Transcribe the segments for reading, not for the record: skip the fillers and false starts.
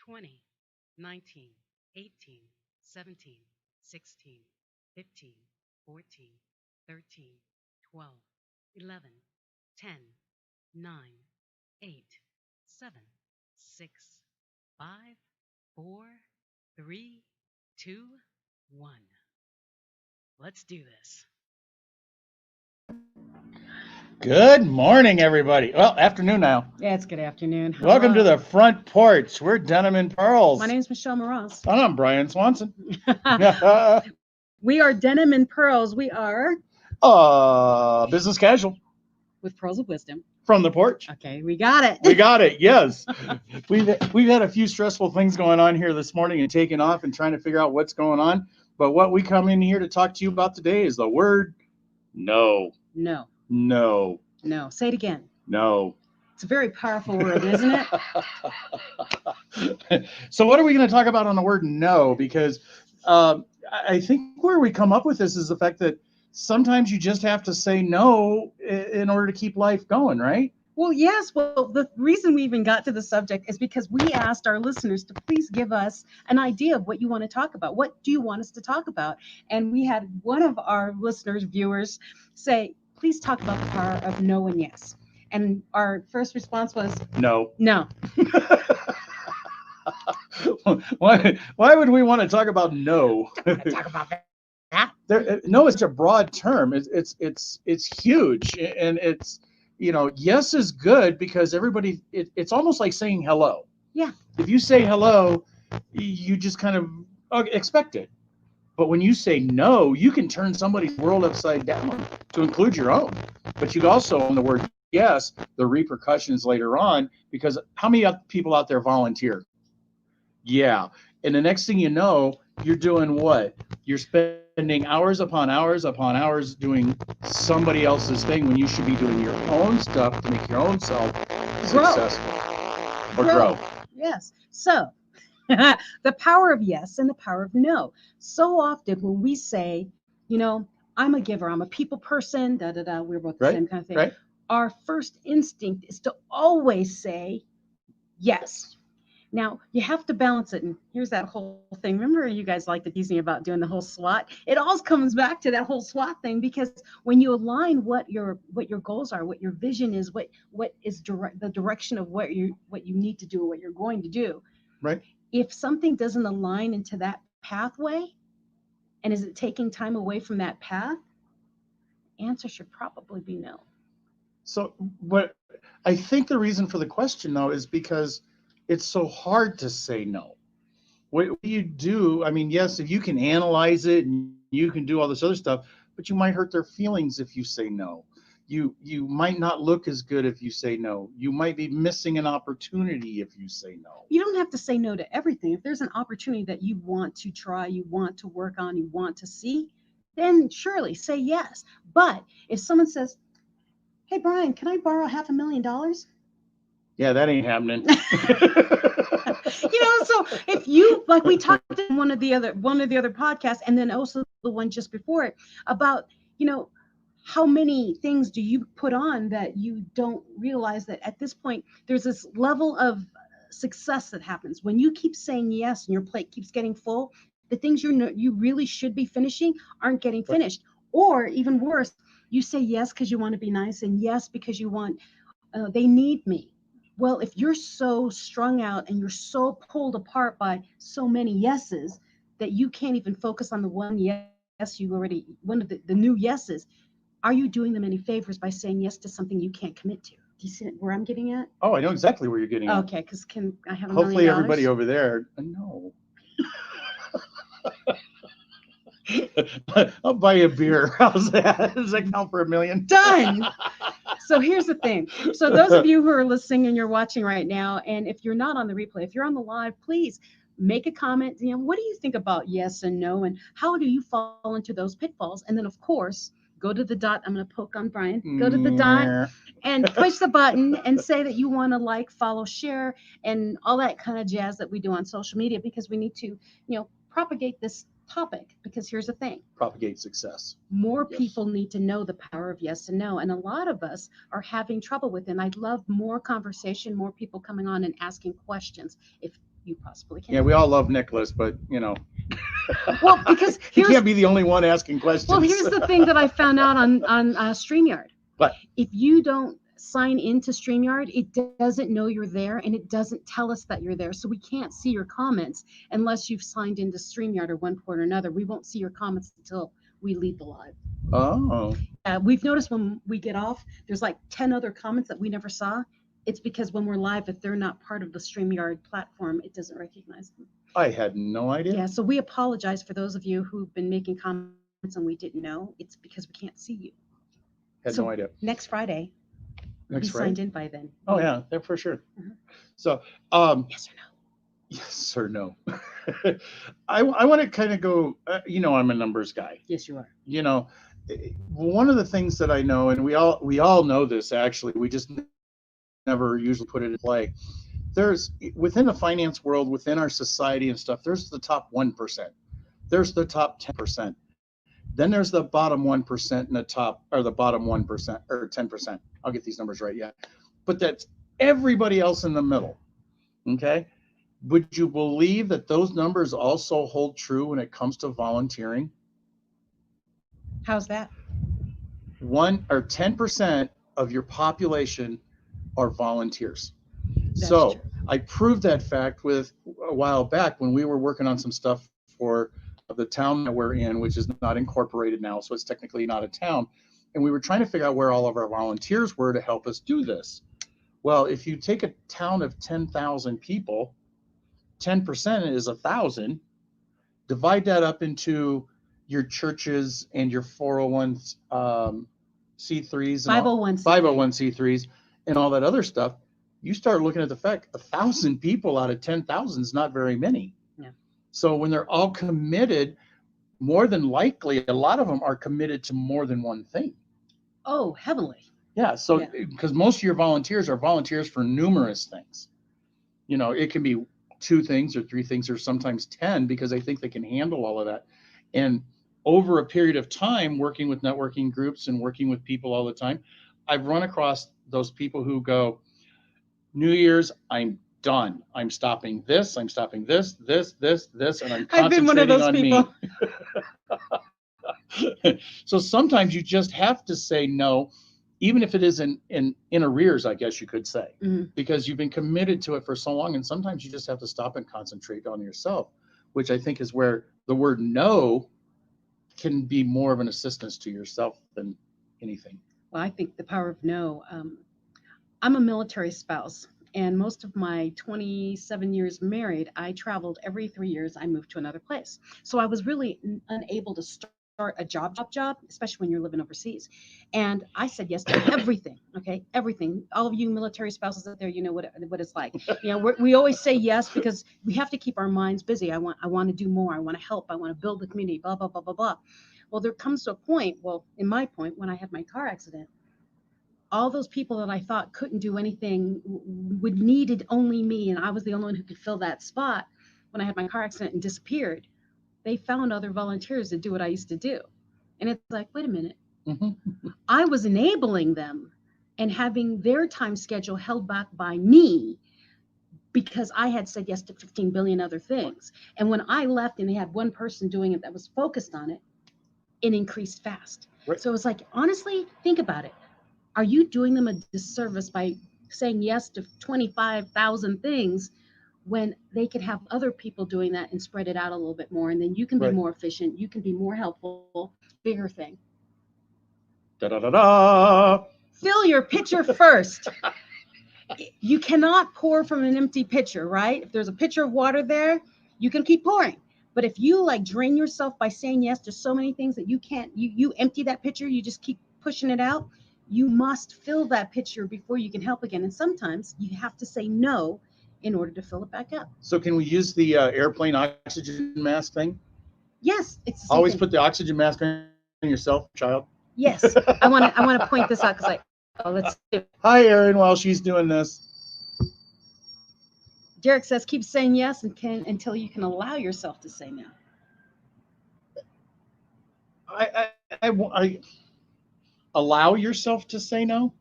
20, 19, 18, 17, 16, 15, 14, 13, 12, 11, 10, 9, 8, 7, 6, 5, 4, 3, 2, 1. Let's do this. Good morning, everybody. Well, afternoon now. Yeah, it's good afternoon. Welcome to Hello. the front porch. We're Denim and Pearls. My name's Michelle Moroz. And I'm Brian Swanson. We are Denim and Pearls. We are Business casual with Pearls of Wisdom. from the porch. Okay, we got it. We got it. Yes, we've had a few stressful things going on here this morning and taking off and trying to figure out what's going on. But what we come in here to talk to you about today is the word no. No. No. No. Say it again. No. It's a very powerful word, isn't it? So what are we going to talk about on the word no? Because I think where we come up with this is the fact that sometimes you just have to say no in order to keep life going, right? Well, yes. Well, the reason we even got to the subject is because we asked our listeners to please give us an idea of what you want to talk about. What do you want us to talk about? And we had one of our listeners, viewers, say, please talk about the power of no and yes. And our first response was no. No. Why would we want to talk about no? Talk about that. No is such a broad term. It's huge, and it's, yes is good because everybody. It's almost like saying hello. Yeah. If you say hello, you just kind of expect it. But when you say no, you can turn somebody's world upside down to include your own. But you also, on the word yes, the repercussions later on, because how many people out there volunteer? Yeah. And the next thing you know, you're doing what? You're spending hours upon hours upon hours doing somebody else's thing when you should be doing your own stuff to make your own self successful or grow. Yes. So the power of yes and the power of no. So often when we say, I'm a giver, I'm a people person, we're both the same kind of thing. Right. Our first instinct is to always say yes. Now, you have to balance it. And here's that whole thing. Remember, you guys like to tease me about doing the whole SWOT? It all comes back to that whole SWOT thing, because when you align what your goals are, what your vision is, what is the direction of what you need to do, what you're going to do. Right. If something doesn't align into that pathway, and is it taking time away from that path? Answer should probably be no. So, what I think the reason for the question, though, is because it's so hard to say no. What do you do? I mean, yes, if you can analyze it and you can do all this other stuff, but you might hurt their feelings if you say no. You might not look as good if you say no. You might be missing an opportunity if you say no. You don't have to say no to everything. If there's an opportunity that you want to try, you want to work on, you want to see, then surely say yes. But if someone says, hey, Brian, can I borrow $500,000? Yeah, that ain't happening. So if you, like we talked in one of the other podcasts, and then also the one just before it, about, how many things do you put on that you don't realize that at this point there's this level of success that happens when you keep saying yes and your plate keeps getting full. The things you really should be finishing aren't getting finished. Or even worse, you say yes because you want to be nice, and yes because you want, they need me. Well, if you're so strung out and you're so pulled apart by so many yeses that you can't even focus on the one yes one of the new yeses, are you doing them any favors by saying yes to something you can't commit to? Do you see where I'm getting at? Oh, I know exactly where you're getting at. Okay, because can I have hopefully everybody over there? No. I'll buy you a beer. How's that? Does that count for $1 million? Done. So here's the thing. So those of you who are listening and you're watching right now, and if you're not on the replay, if you're on the live, please make a comment. What do you think about yes and no, and how do you fall into those pitfalls? And then, of course, go to the dot. I'm going to poke on Brian. Go to the dot and push the button and say that you want to like, follow, share, and all that kind of jazz that we do on social media, because we need to, propagate this topic. Because here's the thing. Propagate success. More people need to know the power of yes and no. And a lot of us are having trouble with it. And I'd love more conversation, more people coming on and asking questions. If you possibly can. Yeah, we all love Nicholas, but Well, because he here's can't be the only one asking questions. well, here's the thing that I found out on StreamYard. What? If you don't sign into StreamYard, it doesn't know you're there, and it doesn't tell us that you're there. So we can't see your comments unless you've signed into StreamYard at one point or another. We won't see your comments until we leave the live. Oh. We've noticed when we get off, there's like 10 other comments that we never saw. It's because when we're live, if they're not part of the StreamYard platform, it doesn't recognize them. I had no idea. Yeah, so we apologize for those of you who've been making comments and we didn't know. It's because we can't see you. Had So no idea. Next Friday, Next be Friday? signed in by then. Oh yeah, for sure. Mhm. So, Yes or no? yes or no? I want to kind of go. I'm a numbers guy. Yes, you are. One of the things that I know, and we all know this actually, we just never usually put it in play. There's within the finance world, within our society and stuff. There's the top 1%. There's the top 10%. Then there's the bottom 1% and the bottom 1% or 10%. I'll get these numbers right. Yeah. But that's everybody else in the middle. Okay. Would you believe that those numbers also hold true when it comes to volunteering? How's that? 10% of your population are volunteers. That's So true. I proved that fact with a while back when we were working on some stuff for the town that we're in, which is not incorporated now, so it's technically not a town. And we were trying to figure out where all of our volunteers were to help us do this. Well, if you take a town of 10,000 people, 10% is 1,000. Divide that up into your churches and your 401 C3s and 501c3s and all that other stuff. You start looking at the fact 1,000 people out of 10,000 is not very many. Yeah. So when they're all committed, more than likely, a lot of them are committed to more than one thing. Oh, heavily. Yeah. So because most of your volunteers are volunteers for numerous things. It can be 2 things or 3 things or sometimes 10 because they think they can handle all of that. And over a period of time, working with networking groups and working with people all the time, I've run across those people who go, New Year's, I'm done. I'm stopping this. I'm stopping this, and I'm I've been one of concentrating those on people. me. So sometimes you just have to say no, even if it is in arrears, I guess you could say, because you've been committed to it for so long. And sometimes you just have to stop and concentrate on yourself, which I think is where the word no can be more of an assistance to yourself than anything. Well, I think the power of no. I'm a military spouse, and most of my 27 years married, I traveled every 3 years. I moved to another place, so I was really unable to start a job, especially when you're living overseas. And I said yes to everything. Okay, everything. All of you military spouses out there, you know what it's like. We always say yes because we have to keep our minds busy. I want to do more. I want to help. I want to build the community. Blah blah blah blah blah. Well, there comes to a point. Well, in my point, when I had my car accident, all those people that I thought couldn't do anything would needed only me, and I was the only one who could fill that spot when I had my car accident and disappeared. They found other volunteers to do what I used to do. And it's like, wait a minute. I was enabling them and having their time schedule held back by me because I had said yes to 15 billion other things. And when I left and they had one person doing it that was focused on it, it increased fast. Right. So it's like, honestly, think about it. Are you doing them a disservice by saying yes to 25,000 things when they could have other people doing that and spread it out a little bit more? And then you can be more efficient. You can be more helpful. Bigger thing. Da-da-da-da. Fill your pitcher first. You cannot pour from an empty pitcher, right? If there's a pitcher of water there, you can keep pouring. But if you drain yourself by saying yes to so many things that you can't, you empty that pitcher, you just keep pushing it out. You must fill that pitcher before you can help again. And sometimes you have to say no in order to fill it back up. So can we use the airplane oxygen mask thing? Yes, it's the same always thing. Put the oxygen mask on yourself, child. Yes, I want to point this out because let's do it. Hi, Erin. While she's doing this, Derek says, keep saying yes until you can allow yourself to say no. I allow yourself to say no.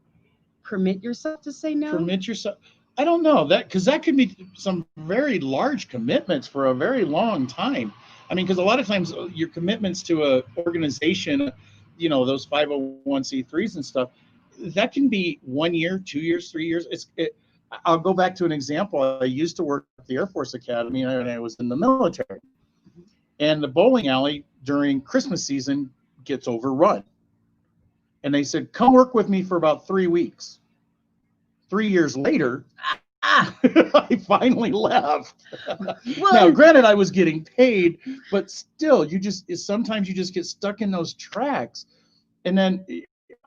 Permit yourself to say no. Permit yourself. I don't know that because that could be some very large commitments for a very long time. I mean, because a lot of times your commitments to a organization, those 501c3s and stuff, that can be 1 year, 2 years, 3 years. I'll go back to an example. I used to work at the Air Force Academy and I was in the military. And the bowling alley during Christmas season gets overrun. And they said, come work with me for about 3 weeks. 3 years later, I finally left. Well, Now, granted, I was getting paid, but still, sometimes you just get stuck in those tracks. And then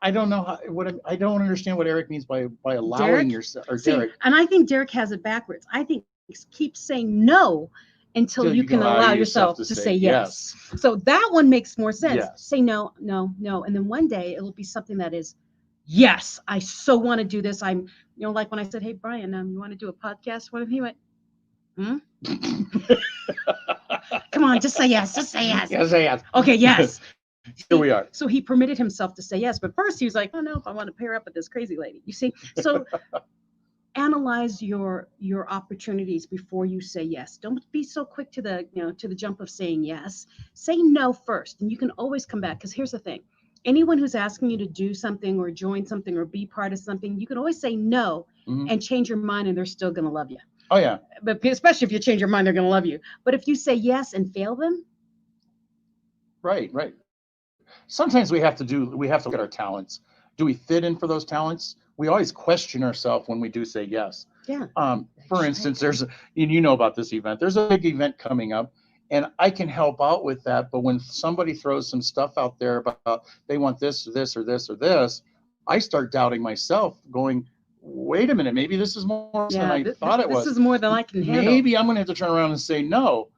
I don't know I don't understand what Eric means by allowing Derek? yourself, or see, Derek. and I think Derek has it backwards. I think keep saying no until Till you can allow yourself to say yes. So that one makes more sense. Yes. Say no, no, no. And then one day it'll be something that is, yes, I so want to do this. I'm, like when I said, hey, Brian, you want to do a podcast? What if he went, come on, just say yes. Just say yes. Yes, yes. Okay, yes. Here we are. So he permitted himself to say yes. But first he was like, I don't know if I want to pair up with this crazy lady. You see? So analyze your opportunities before you say yes. Don't be so quick to the jump of saying yes. Say no first, and you can always come back. Because here's the thing: anyone who's asking you to do something or join something or be part of something, you can always say no and change your mind, and they're still going to love you. Oh yeah. But especially if you change your mind, they're going to love you. But if you say yes and fail them, right. Sometimes we have to look at our talents. Do we fit in for those talents? We always question ourselves when we do say yes. Yeah. For instance, and you know about this event. There's a big event coming up, and I can help out with that. But when somebody throws some stuff out there about they want this or this or this or this, I start doubting myself, going, wait a minute, maybe this is more than I thought it was. This is more than I can handle. Maybe I'm going to have to turn around and say no.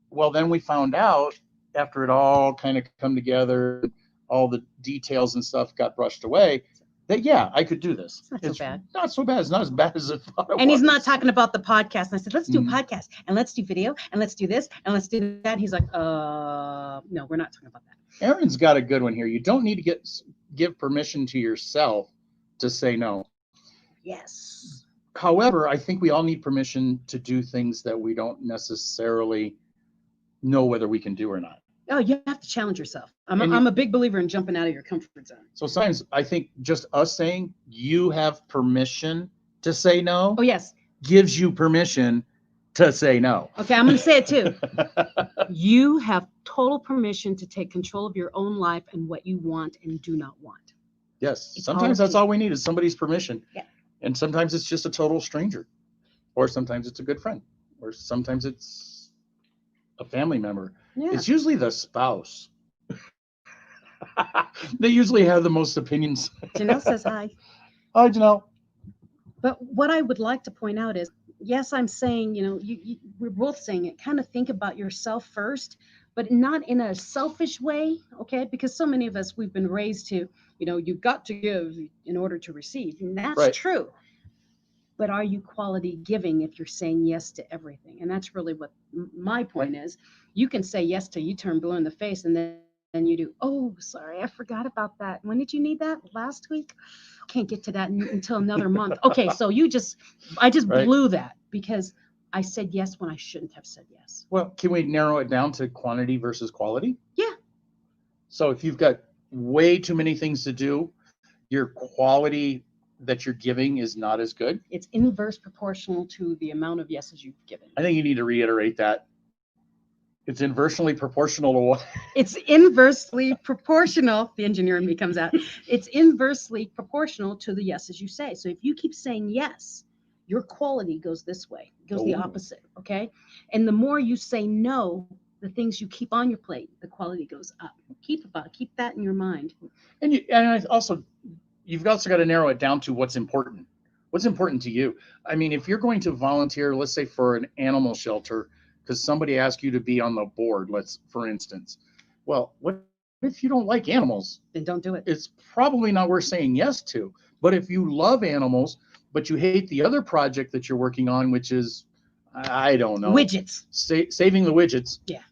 Well, then we found out after it all kind of come together, all the details and stuff got brushed away, that I could do this. It's not so bad. Not so bad. It's not as bad as I thought it was. And he's not talking about the podcast. And I said, let's do a podcast and let's do video and let's do this and let's do that. He's like, no, we're not talking about that. Aaron's got a good one here. You don't need to give permission to yourself to say no. Yes. However, I think we all need permission to do things that we don't necessarily know whether we can do or not. Oh, you have to challenge yourself. I'm a big believer in jumping out of your comfort zone. So sometimes I think just us saying you have permission to say no. Oh, yes. Gives you permission to say no. Okay, I'm going to say it too. You have total permission to take control of your own life and what you want and do not want. Yes. Sometimes that's all we need is somebody's permission. Yeah. And sometimes it's just a total stranger. Or sometimes it's a good friend. Or sometimes it's a family member. Yeah. It's usually the spouse. They usually have the most opinions. Janelle says hi. Hi, Janelle. But what I would like to point out is, yes, I'm saying, we're both saying it. Kind of think about yourself first, but not in a selfish way, okay? Because so many of us, we've been raised to, you've got to give in order to receive. And that's true. But are you quality giving if you're saying yes to everything? And that's really what my point is. You can say yes till you turn blue in the face, and then you do, oh, sorry, I forgot about that. When did you need that? Last week? Can't get to that until another month. Okay, so I just blew that because I said yes when I shouldn't have said yes. Well, can we narrow it down to quantity versus quality? Yeah. So if you've got way too many things to do, your quality that you're giving is not as good. It's inverse proportional to the amount of yeses you've given. I think you need to reiterate that. It's inversely proportional to what? It's inversely proportional. The engineer in me comes out. It's inversely proportional to the yeses you say. So if you keep saying yes, your quality goes this way, goes the opposite. Okay. And the more you say no, the things you keep on your plate, the quality goes up. Keep that in your mind. And you've also got to narrow it down to what's important. What's important to you? I mean, if you're going to volunteer, let's say for an animal shelter, because somebody asked you to be on the board, for instance. Well, what if you don't like animals? Then don't do it. It's probably not worth saying yes to. But if you love animals, but you hate the other project that you're working on, which is, I don't know. Widgets. Saving the widgets. Yeah.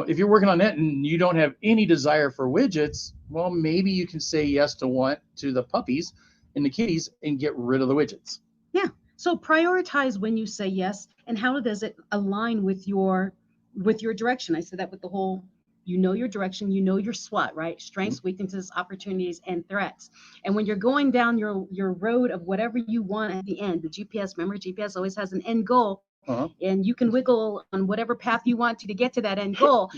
If you're working on that and you don't have any desire for widgets, well, maybe you can say yes to the puppies in the kitties and get rid of the widgets. Yeah. So prioritize when you say yes, and how does it align with your direction? I said that with the whole, you know, your direction, you know, your SWOT, right? Strengths, weaknesses, opportunities, and threats. And when you're going down your road of whatever you want at the end, the GPS, remember, GPS always has an end goal, and you can wiggle on whatever path you want to get to that end goal.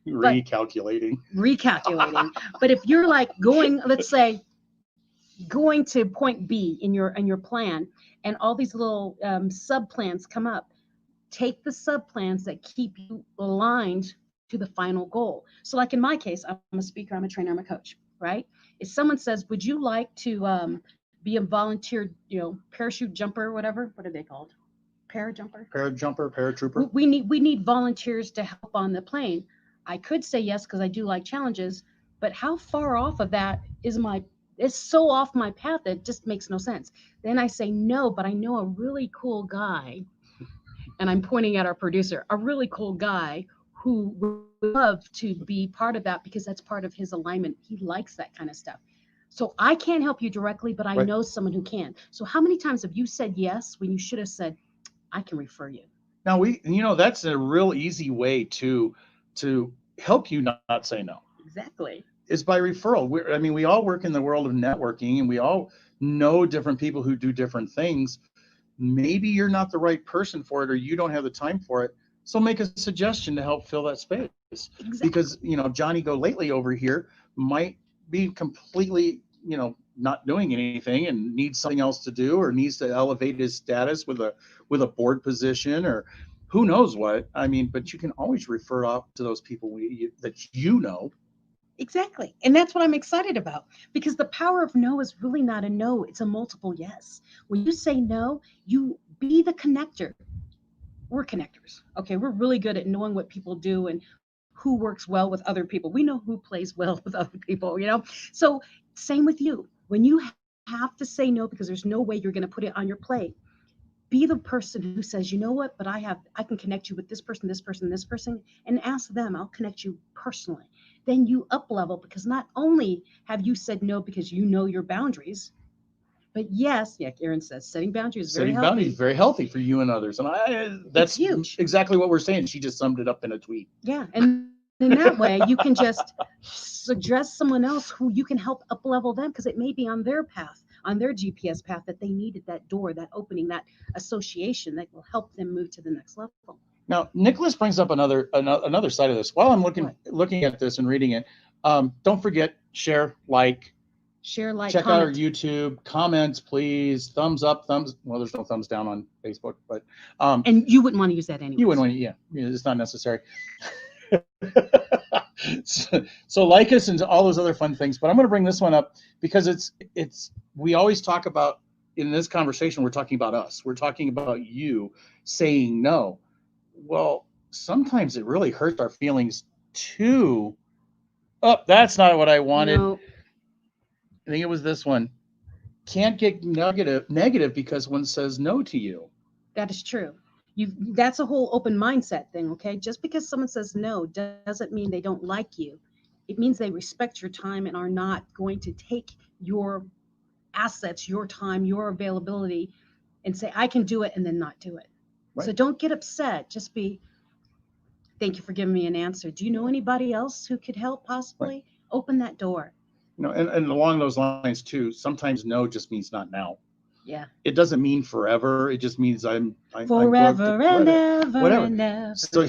Recalculating. But if you're like going, let's say, going to point B in your plan, and all these little sub plans come up, take the sub plans that keep you aligned to the final goal. So like in my case, I'm a speaker, I'm a trainer, I'm a coach, right? If someone says, would you like to be a volunteer, parachute jumper, whatever, what are they called? Paratrooper. We need volunteers to help on the plane. I could say yes because I do like challenges, but how far off of that it's so off my path that it just makes no sense. Then I say no, but I know a really cool guy, and I'm pointing at our producer, a really cool guy who would love to be part of that because that's part of his alignment. He likes that kind of stuff. So I can't help you directly, but I know someone who can. So how many times have you said yes when you should have said, I can refer you? Now that's a real easy way to help you not say no. Exactly. Is by referral. We all work in the world of networking, and we all know different people who do different things. Maybe you're not the right person for it, or you don't have the time for it. So make a suggestion to help fill that space. Exactly. Because, Johnny Go Lately over here might be completely, not doing anything and needs something else to do, or needs to elevate his status with a board position, or who knows what. But you can always refer off to those people that you know. Exactly. And that's what I'm excited about, because the power of no is really not a no. It's a multiple yes. When you say no, you be the connector. We're connectors. Okay. We're really good at knowing what people do and who works well with other people. We know who plays well with other people, So same with you. When you have to say no because there's no way you're going to put it on your plate, be the person who says, you know what, but I can connect you with this person, this person, this person, and ask them. I'll connect you personally. Then you up level, because not only have you said no because you know your boundaries, but yes, yeah, Erin says setting boundaries is very healthy. Boundaries very healthy for you and others, and that's huge. Exactly what we're saying. She just summed it up in a tweet. Yeah, and in that way, you can just suggest someone else who you can help up level them, because it may be on their path, on their GPS path, that they needed that door, that opening, that association that will help them move to the next level. Now, Nicholas brings up another side of this. While I'm looking at this and reading it, don't forget, share, like, check comment out our YouTube, comments, please, thumbs up, well, there's no thumbs down on Facebook, but and you wouldn't want to use that anyway. You wouldn't want to, yeah, it's not necessary. So like us and all those other fun things, but I'm going to bring this one up because we always talk about, in this conversation, we're talking about us. We're talking about you saying no. Well, sometimes it really hurts our feelings too. Oh, that's not what I wanted. No. I think it was this one. Can't get negative because one says no to you. That is true. That's a whole open mindset thing, okay? Just because someone says no doesn't mean they don't like you. It means they respect your time and are not going to take your assets, your time, your availability, and say, I can do it, and then not do it. Right. So don't get upset. Just be, thank you for giving me an answer. Do you know anybody else who could help possibly? Right. Open that door. And along those lines too, sometimes no just means not now. Yeah. It doesn't mean forever. It just means I'm forever and ever whatever. And ever. So,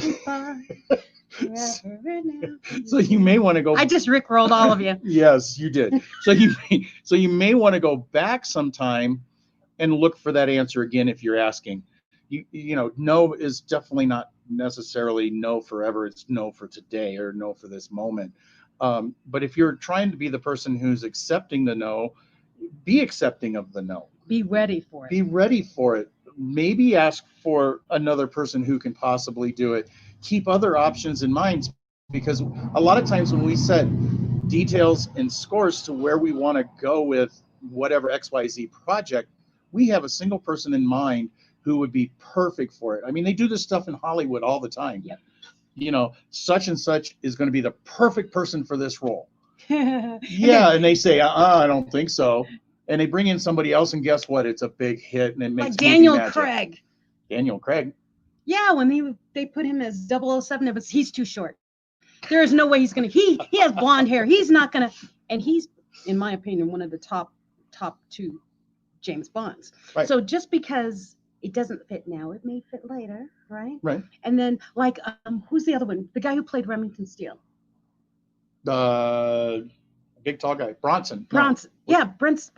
so you may want to go. I just rickrolled all of you. Yes, you did. So you may want to go back sometime and look for that answer again if you're asking. No is definitely not necessarily no forever. It's no for today or no for this moment. But if you're trying to be the person who's accepting the no, be accepting of the no. Be ready for it. Be ready for it. Maybe ask for another person who can possibly do it. Keep other options in mind, because a lot of times when we set details and scores to where we want to go with whatever XYZ project, we have a single person in mind who would be perfect for it. I mean, they do this stuff in Hollywood all the time. Yep. Such and such is going to be the perfect person for this role. Yeah, and they say, I don't think so. and they bring in somebody else, and guess what? It's a big hit, and it makes Like Daniel movie magic. Craig. Daniel Craig. Yeah, when they put him as 007, it was he's too short. There is no way he's gonna. He has blonde hair. He's not gonna. And he's, in my opinion, one of the top two James Bonds. Right. So just because it doesn't fit now, it may fit later, right? Right. And then like who's the other one? The guy who played Remington Steele. The big tall guy, Bronson. Bronson. No. Yeah, Bronson.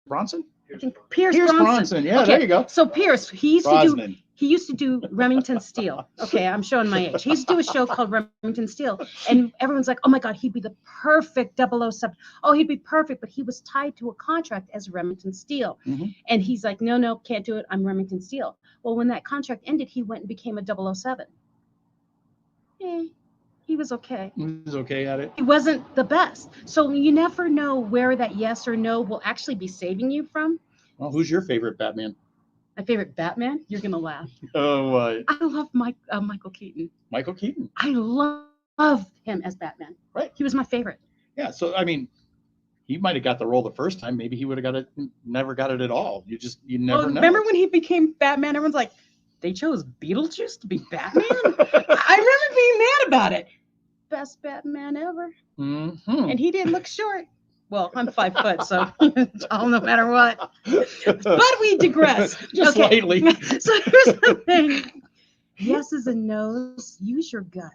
Bronson. I think Pierce Bronson. Yeah, okay. there you go. So Pierce, he Brosnan. used to do Remington Steele. Okay, I'm showing my age. He used to do a show called Remington Steele, and everyone's like, "Oh my God, he'd be the perfect 007. Oh, he'd be perfect." But he was tied to a contract as Remington Steele, and he's like, "No, can't do it. I'm Remington Steele." Well, when that contract ended, he went and became a 007. He was okay. He was okay at it. He wasn't the best. So you never know where that yes or no will actually be saving you from. Well, who's your favorite Batman? My favorite Batman? You're going to laugh. Oh, I love Michael Keaton. Michael Keaton. I love him as Batman. Right. He was my favorite. Yeah. So, I mean, he might have got the role the first time. Maybe he would have got it, never got it at all. You never know. Remember when he became Batman? Everyone's like, they chose Beetlejuice to be Batman? I remember being mad about it. Best Batman ever. Mm-hmm. And he didn't look short. Well, I'm 5 foot, so tall no matter what. But we digress. Just slightly. So here's the thing. Yeses and nos, use your gut.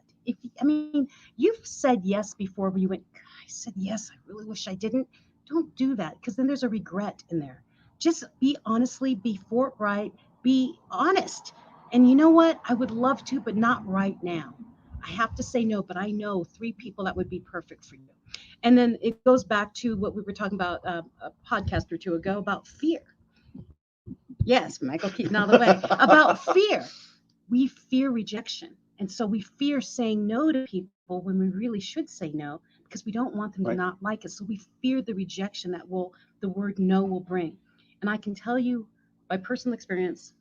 You've said yes before where you went, I said yes, I really wish I didn't. Don't do that, because then there's a regret in there. Just be forthright, be honest. And you know what? I would love to, but not right now. I have to say no, but I know 3 people that would be perfect for you. And then it goes back to what we were talking about a podcast or 2 ago about fear. Yes, Michael Keaton all the way. About fear. We fear rejection. And so we fear saying no to people when we really should say no, because we don't want them to not like us. So we fear the rejection that the word no will bring. And I can tell you by personal experience,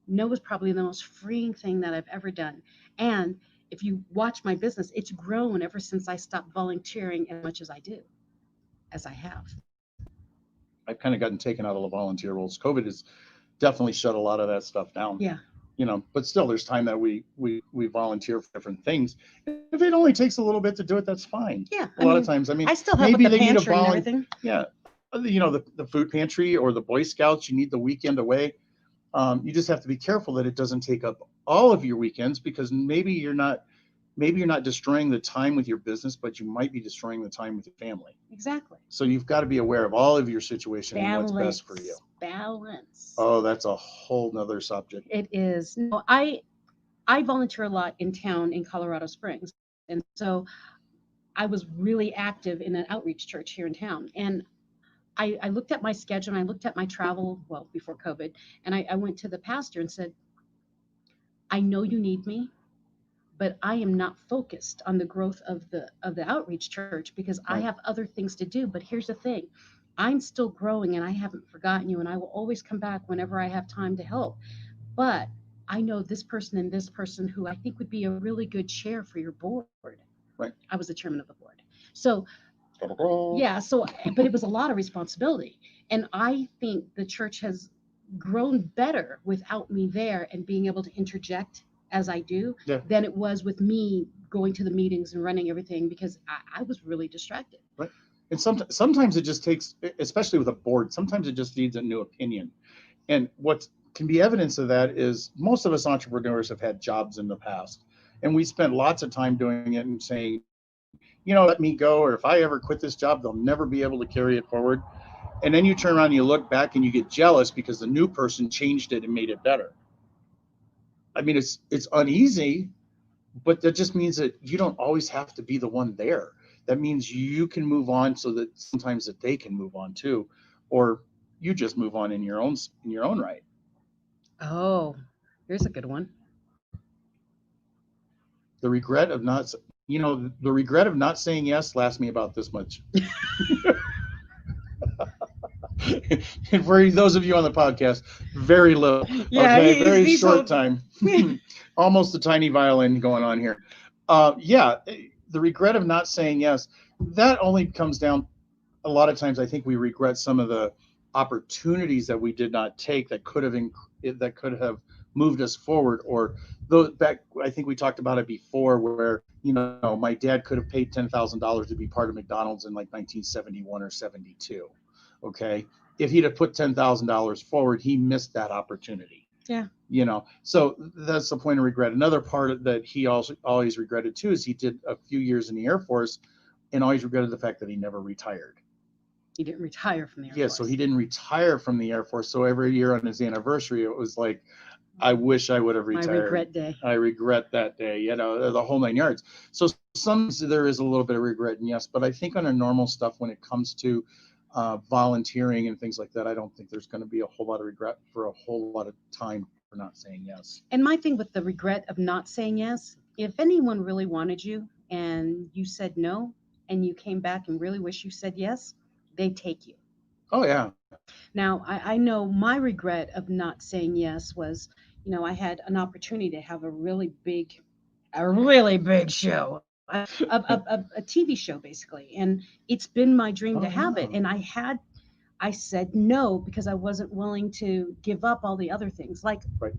no is probably the most freeing thing that I've ever done. And if you watch my business, it's grown ever since I stopped volunteering as much as I do, as I have. I've kind of gotten taken out of the volunteer roles. COVID has definitely shut a lot of that stuff down. Yeah. But still there's time that we volunteer for different things. If it only takes a little bit to do it, that's fine. Yeah. A lot of times, I still help maybe with the they need a pantry and everything. Yeah. The food pantry or the Boy Scouts, you need the weekend away. You just have to be careful that it doesn't take up all of your weekends, because maybe you're not destroying the time with your business, but you might be destroying the time with your family. Exactly. So you've got to be aware of all of your situation and what's best for you. Balance. Oh, that's a whole nother subject. It is. No, I volunteer a lot in town in Colorado Springs. And so I was really active in an outreach church here in town. And I looked at my schedule and I looked at my travel, well, before COVID, and I went to the pastor and said, I know you need me, but I am not focused on the growth of the outreach church, because I have other things to do. But here's the thing, I'm still growing and I haven't forgotten you, and I will always come back whenever I have time to help. But I know this person and this person who I think would be a really good chair for your board. Right. I was the chairman of the board. So yeah, but it was a lot of responsibility. And I think the church has grown better without me there and being able to interject as I do than it was with me going to the meetings and running everything, because I was really distracted. Right. And sometimes it just takes, especially with a board, sometimes it just needs a new opinion. And what can be evidence of that is most of us entrepreneurs have had jobs in the past, and we spent lots of time doing it and saying, let me go, or if I ever quit this job, they'll never be able to carry it forward. And then you turn around and you look back and you get jealous because the new person changed it and made it better. I mean, it's uneasy, but that just means that you don't always have to be the one there. That means you can move on, so that sometimes that they can move on too, or you just move on in your own right. Oh, here's a good one. The regret of not saying yes lasts me about this much. And for those of you on the podcast, very little. Yeah, okay, very short time. Almost a tiny violin going on here. The regret of not saying yes, that only comes down a lot of times I think we regret some of the opportunities that we did not take that could have moved us forward. Or though back, I think we talked about it before, where my dad could have paid $10,000 to be part of McDonald's in like 1971 or 72. Okay, if he'd have put $10,000 forward, he missed that opportunity. Yeah. So that's the point of regret. Another part that he also always regretted too is he did a few years in the Air Force and always regretted the fact that he never retired. He didn't retire from the Air Yeah, Force. so he didn't retire from the Air Force. So every year on his anniversary, it was like, I wish I would have My retired. regret day. I regret that day, the whole 9 yards. So some there is a little bit of regret, and yes, but I think on a normal stuff when it comes to volunteering and things like that, I don't think there's going to be a whole lot of regret for a whole lot of time for not saying yes. And my thing with the regret of not saying yes, if anyone really wanted you and you said no, and you came back and really wish you said yes, they take you. Oh yeah. Now, I know my regret of not saying yes was, I had an opportunity to have a really big show, a TV show basically, and it's been my dream to have it. Oh. And I said no because I wasn't willing to give up all the other things, like Right.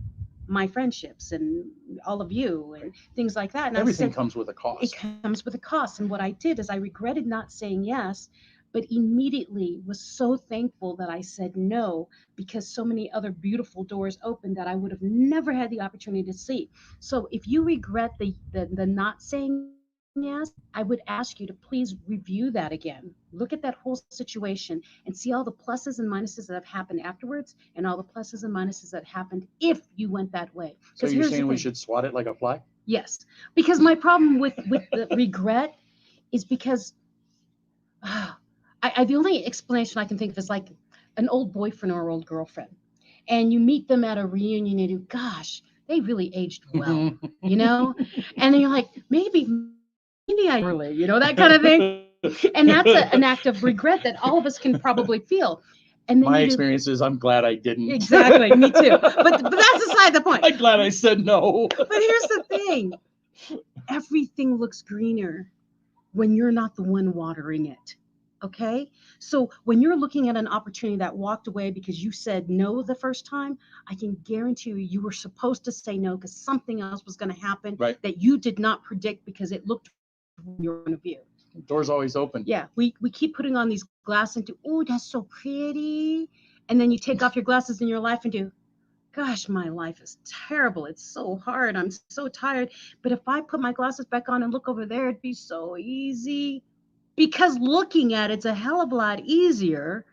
my friendships and all of you and things like that. And Everything I said, comes with a cost. it comes with a cost. And what I did is I regretted not saying yes, but immediately was so thankful that I said no, because so many other beautiful doors opened that I would have never had the opportunity to see. So if you regret the not saying yes, I would ask you to please review that again. Look at that whole situation and see all the pluses and minuses that have happened afterwards, and all the pluses and minuses that happened if you went that way. So you're here's the saying we thing. should swat it like a fly? Yes, because my problem with the regret is because the only explanation I can think of is like an old boyfriend or old girlfriend, and you meet them at a reunion and you, gosh, they really aged well, and then you're like, maybe I really, that kind of thing, and that's an act of regret that all of us can probably feel. And then my experience is I'm glad I didn't. Exactly, me too. But that's aside the point. I'm glad I said no. But here's the thing: everything looks greener when you're not the one watering it. Okay? So when you're looking at an opportunity that walked away because you said no the first time, I can guarantee you were supposed to say no because something else was going to happen that you did not predict because it looked from your point of view. Door's always open. Yeah, we keep putting on these glasses and do, oh, that's so pretty. And then you take off your glasses in your life and do, gosh, my life is terrible. It's so hard. I'm so tired. But if I put my glasses back on and look over there, it'd be so easy. Because looking at it's a hell of a lot easier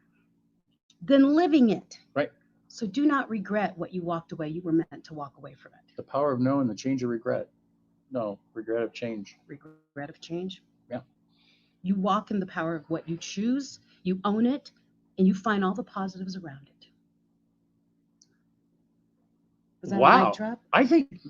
than living it. Right. So do not regret what you walked away. You were meant to walk away from it. The power of no and the change of regret. No, regret of change. Regret of change? Yeah. You walk in the power of what you choose, you own it, and you find all the positives around it. Was that a mic drop? I think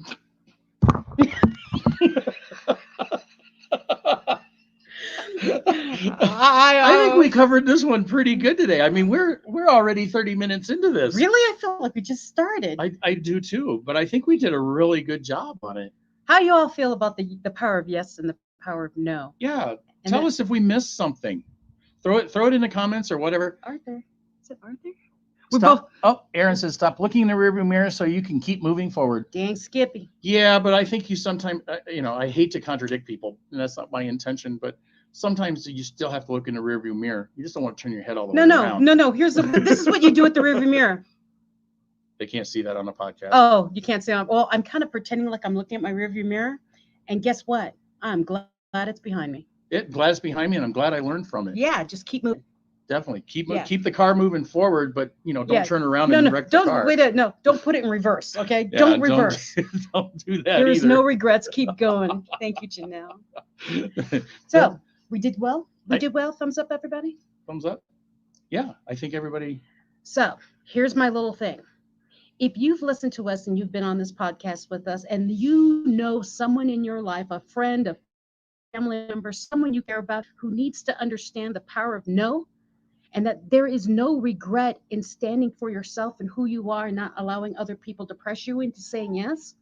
I think we covered this one pretty good today. I mean, we're already 30 minutes into this. Really? I feel like we just started. I do too, but I think we did a really good job on it. How do you all feel about the power of yes and the power of no? Yeah. Tell us if we missed something. Throw it in the comments or whatever. Arthur. Is it Arthur? Stop. Oh, Aaron says stop looking in the rearview mirror so you can keep moving forward. Dang, Skippy. Yeah, but I think you sometimes, I hate to contradict people, and that's not my intention, but sometimes you still have to look in the rearview mirror. You just don't want to turn your head all the way around. No. This is what you do with the rearview mirror. They can't see that on the podcast. Oh, you can't see it. Well, I'm kind of pretending like I'm looking at my rearview mirror, and guess what? I'm glad it's behind me. Glad it's behind me, and I'm glad I learned from it. Yeah, just keep moving. Definitely keep the car moving forward, but don't turn around and wreck the don't car. Don't put it in reverse. Okay, Yeah, don't reverse. Don't do that. There is either. no regrets. Keep going. Thank you, Janelle. So we did well. We did well. Thumbs up, everybody. Thumbs up. Yeah, I think everybody. So here's my little thing. If you've listened to us and you've been on this podcast with us, and you know someone in your life, a friend, a family member, someone you care about who needs to understand the power of no, and that there is no regret in standing for yourself and who you are and not allowing other people to press you into saying yes,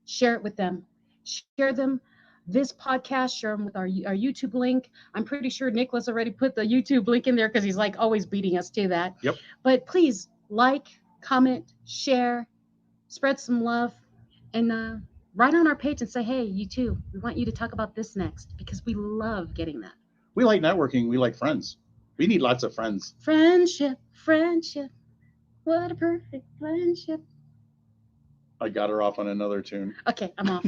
share it with them. Share them this podcast, share them with our YouTube link. I'm pretty sure Nicholas already put the YouTube link in there because he's like always beating us to that. Yep. But please like, comment, share, spread some love, and write on our page and say, hey, you too, we want you to talk about this next, because we love getting that. We like networking. We like friends. We need lots of friends. Friendship, friendship. What a perfect friendship. I got her off on another tune. Okay, I'm off.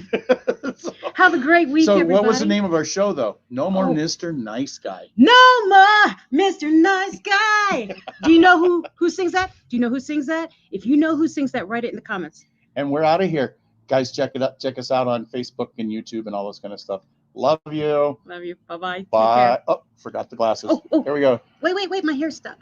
So, Have a great week, so everybody. what was the name of our show, though? No More Oh. Mr. Nice Guy. No more Mr. Nice Guy. Do you know who sings that? Do you know who sings that? If you know who sings that, write it in the comments. And we're out of here. Guys, check us out on Facebook and YouTube and all this kind of stuff. Love you. Love you. Bye-bye. Take Bye. care. Oh, forgot the glasses. Oh. Here we go. Wait. My hair's stuck.